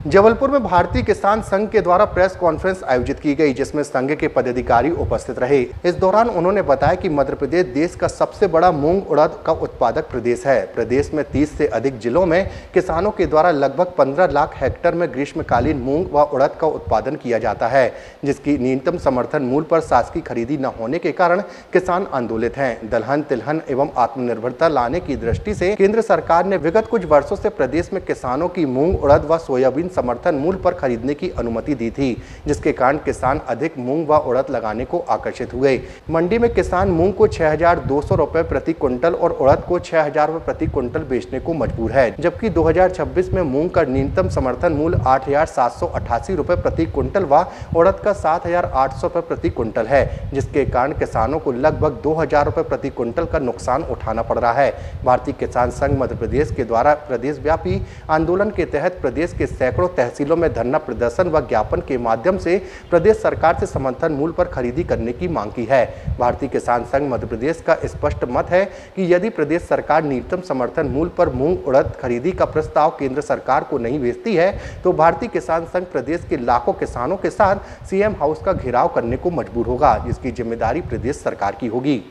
जबलपुर में भारतीय किसान संघ के द्वारा प्रेस कॉन्फ्रेंस आयोजित की गई, जिसमें संघ के पदाधिकारी उपस्थित रहे। इस दौरान उन्होंने बताया कि मध्य प्रदेश देश का सबसे बड़ा मूंग उड़द का उत्पादक प्रदेश है। प्रदेश में 30 से अधिक जिलों में किसानों के द्वारा लगभग 15 लाख हेक्टेयर में ग्रीष्मकालीन मूंग व उड़द का उत्पादन किया जाता है, जिसकी न्यूनतम समर्थन मूल्य पर शासकीय खरीदी न होने के कारण किसान आंदोलित हैं। दलहन तिलहन एवं आत्मनिर्भरता लाने की दृष्टि से केंद्र सरकार ने विगत कुछ वर्षों से प्रदेश में किसानों की मूंग उड़द व सोयाबीन समर्थन मूल्य पर खरीदने की अनुमति दी थी, जिसके कारण किसान अधिक मूंग व उड़द लगाने को आकर्षित हुए। मंडी में किसान मूंग को 6,200 रुपए प्रति क्विंटल और उड़द को 6,000 रुपए प्रति क्विंटल बेचने को मजबूर है, जबकि 2026 में मूंग का न्यूनतम समर्थन मूल्य 8,788 रुपए प्रति क्विंटल व उड़द का 7,800 रुपए प्रति क्विंटल है, जिसके कारण किसानों को लगभग 2,000 रुपए प्रति क्विंटल का नुकसान उठाना पड़ रहा है। भारतीय किसान संघ मध्य प्रदेश के द्वारा प्रदेश व्यापी आंदोलन के तहत प्रदेश के सैकड़ों तहसीलों में धरना प्रदर्शन व ज्ञापन के माध्यम से प्रदेश सरकार से समर्थन मूल्य पर खरीदी करने की मांग की है। भारतीय किसान संघ मध्य प्रदेश का स्पष्ट मत है कि यदि प्रदेश सरकार न्यूनतम समर्थन मूल्य पर मूंग उड़द खरीदी का प्रस्ताव केंद्र सरकार को नहीं भेजती है, तो भारतीय किसान संघ प्रदेश के लाखों किसानों के साथ सीएम हाउस का घेराव करने को मजबूर होगा, जिसकी जिम्मेदारी प्रदेश सरकार की होगी।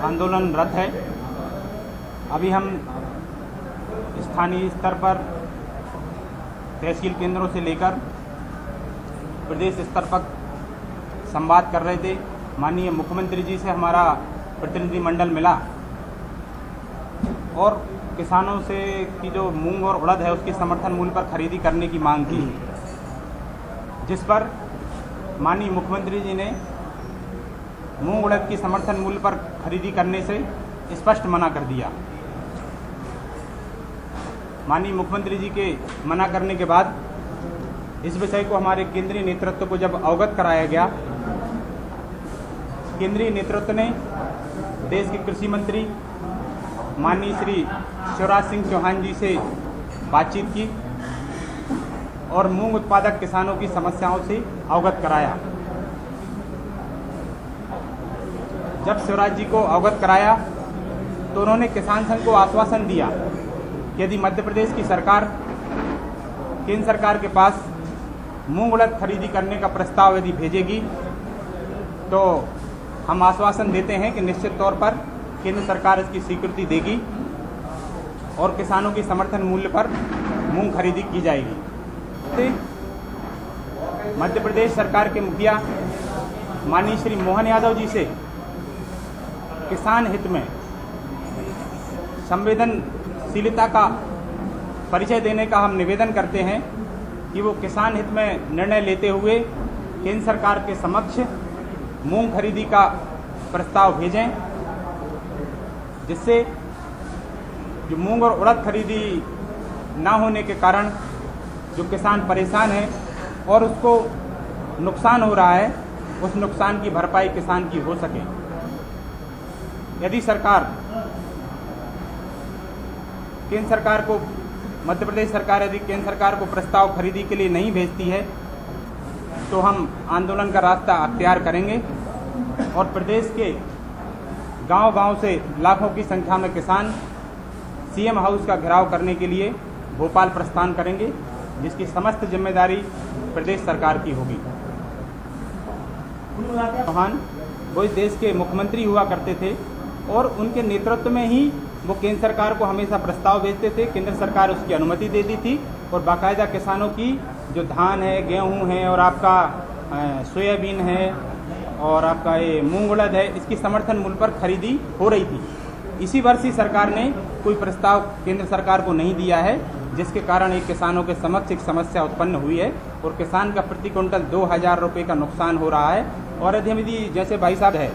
आंदोलन रद्द है। अभी हम स्थानीय स्तर पर तहसील केंद्रों से लेकर प्रदेश स्तर पर संवाद कर रहे थे। माननीय मुख्यमंत्री जी से हमारा प्रतिनिधिमंडल मिला और किसानों से की जो मूंग और उड़द है उसकी समर्थन मूल्य पर खरीदी करने की मांग की, जिस पर माननीय मुख्यमंत्री जी ने मूंग उड़द की समर्थन मूल्य पर खरीदी करने से स्पष्ट मना कर दिया। माननीय मुख्यमंत्री जी के मना करने के बाद इस विषय को हमारे केंद्रीय नेतृत्व को जब अवगत कराया गया, केंद्रीय नेतृत्व ने देश के कृषि मंत्री माननीय श्री शिवराज सिंह चौहान जी से बातचीत की और मूंग उत्पादक किसानों की समस्याओं से अवगत कराया। जब शिवराज जी को अवगत कराया तो उन्होंने किसान संघ को आश्वासन दिया कि यदि मध्य प्रदेश की सरकार केंद्र सरकार के पास मूंग उड़द खरीदी करने का प्रस्ताव यदि भेजेगी तो हम आश्वासन देते हैं कि निश्चित तौर पर केंद्र सरकार इसकी स्वीकृति देगी और किसानों की समर्थन मूल्य पर मूंग खरीदी की जाएगी। मध्य प्रदेश सरकार के मुखिया माननीय श्री मोहन यादव जी से किसान हित में संवेदनशीलता का परिचय देने का हम निवेदन करते हैं कि वो किसान हित में निर्णय लेते हुए केंद्र सरकार के समक्ष मूंग खरीदी का प्रस्ताव भेजें, जिससे जो मूंग और उड़द खरीदी ना होने के कारण जो किसान परेशान है और उसको नुकसान हो रहा है, उस नुकसान की भरपाई किसान की हो सके। यदि सरकार केंद्र सरकार को मध्य प्रदेश सरकार यदि केंद्र सरकार को प्रस्ताव खरीदी के लिए नहीं भेजती है तो हम आंदोलन का रास्ता अख्तियार करेंगे और प्रदेश के गांव-गांव से लाखों की संख्या में किसान सीएम हाउस का घेराव करने के लिए भोपाल प्रस्थान करेंगे, जिसकी समस्त जिम्मेदारी प्रदेश सरकार की होगी। चौहान वो इस देश के मुख्यमंत्री हुआ करते थे और उनके नेतृत्व में ही वो केंद्र सरकार को हमेशा प्रस्ताव भेजते थे। केंद्र सरकार उसकी अनुमति दे दी थी और बाकायदा किसानों की जो धान है, गेहूं है और आपका सोयाबीन है और आपका ये मूंग उड़द है, इसकी समर्थन मूल्य पर खरीदी हो रही थी। इसी वर्ष ही सरकार ने कोई प्रस्ताव केंद्र सरकार को नहीं दिया है, जिसके कारण एक किसानों के समक्ष एक समस्या उत्पन्न हुई है और किसान का प्रति क्विंटल 2,000 रुपये का नुकसान हो रहा है। और यदि जैसे भाई साहब है,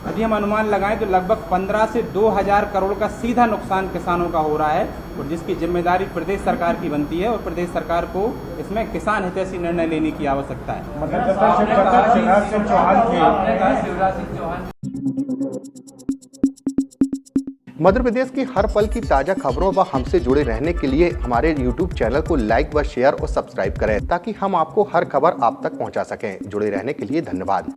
यदि हम अनुमान लगाएं तो लगभग 15 से 2,000 करोड़ का सीधा नुकसान किसानों का हो रहा है और जिसकी जिम्मेदारी प्रदेश सरकार की बनती है और प्रदेश सरकार को इसमें किसान हितैषी निर्णय लेने की आवश्यकता है। मध्य प्रदेश की हर पल की ताजा खबरों व हमसे जुड़े रहने के लिए हमारे YouTube चैनल को लाइक व शेयर और सब्सक्राइब करें ताकि हम आपको हर खबर आप तक पहुंचा सकें। जुड़े रहने के लिए धन्यवाद।